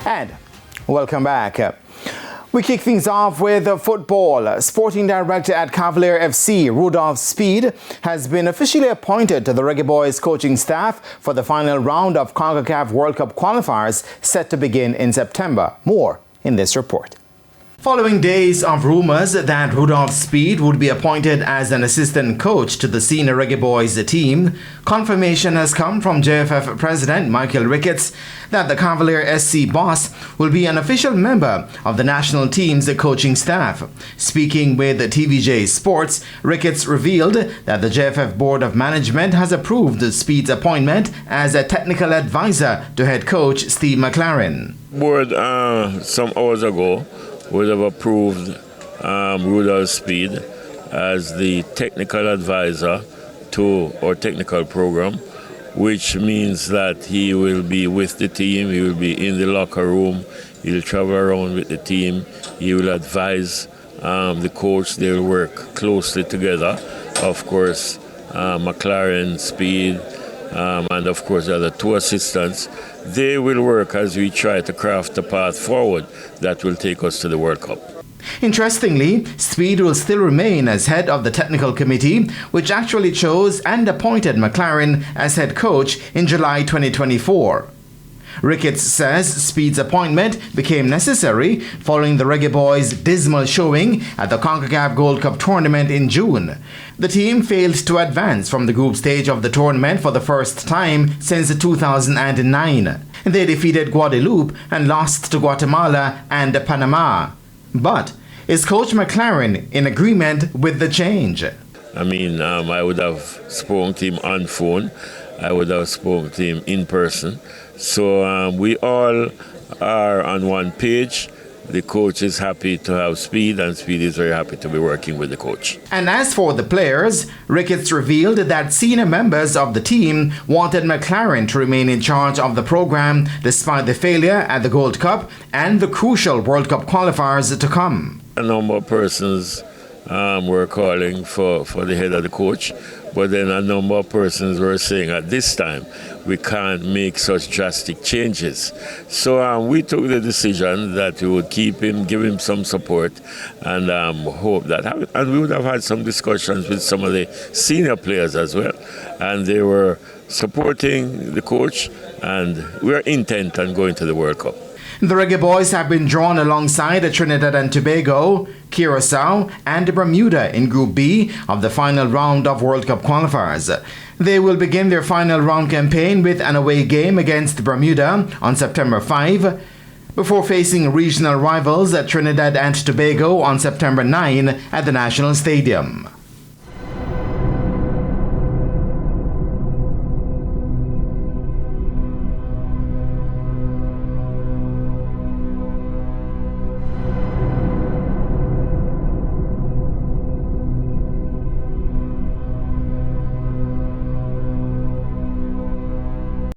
And welcome back. We kick things off with football. Sporting director at Cavalier FC, Rudolph Speid, has been officially appointed to the Reggae Boyz coaching staff for the final round of CONCACAF World Cup qualifiers set to begin in September. More in this report. Following days of rumours that Rudolph Speid would be appointed as an assistant coach to the senior Reggae Boyz team, confirmation has come from JFF President Michael Ricketts that the Cavalier SC boss will be an official member of the national team's coaching staff. Speaking with TVJ Sports, Ricketts revealed that the JFF Board of Management has approved Speid's appointment as a technical advisor to head coach Steve McLaren. Board some hours ago would have approved Rudolph Speid as the technical advisor to our technical program, which means that he will be with the team, he will be in the locker room, he'll travel around with the team, he will advise the coach, they'll work closely together. Of course, McLaren, Speid, and of course the other two assistants, they will work as we try to craft a path forward that will take us to the World Cup. Interestingly, Speid will still remain as head of the technical committee, which actually chose and appointed McLaren as head coach in July 2024. Ricketts says Speid's appointment became necessary following the Reggae Boyz' dismal showing at the CONCACAF Gold Cup tournament in June. The team failed to advance from the group stage of the tournament for the first time since 2009. They defeated Guadeloupe and lost to Guatemala and Panama. But is Coach McLaren in agreement with the change? I mean, I would have spoken to him on phone. I would have spoken to him in person. So we all are on one page. The coach is happy to have Speid, and Speid is very happy to be working with the coach. And as for the players, Ricketts revealed that senior members of the team wanted McLaren to remain in charge of the program despite the failure at the Gold Cup and the crucial World Cup qualifiers to come. A number of persons were calling for the head of the coach, but then a number of persons were saying at this time we can't make such drastic changes. So we took the decision that we would keep him, give him some support, and hope that, and we would have had some discussions with some of the senior players as well, and they were supporting the coach, and we are intent on going to the World Cup. The Reggae Boyz have been drawn alongside Trinidad and Tobago, Curacao and Bermuda in Group B of the final round of World Cup qualifiers. They will begin their final round campaign with an away game against Bermuda on September 5, before facing regional rivals at Trinidad and Tobago on September 9 at the National Stadium.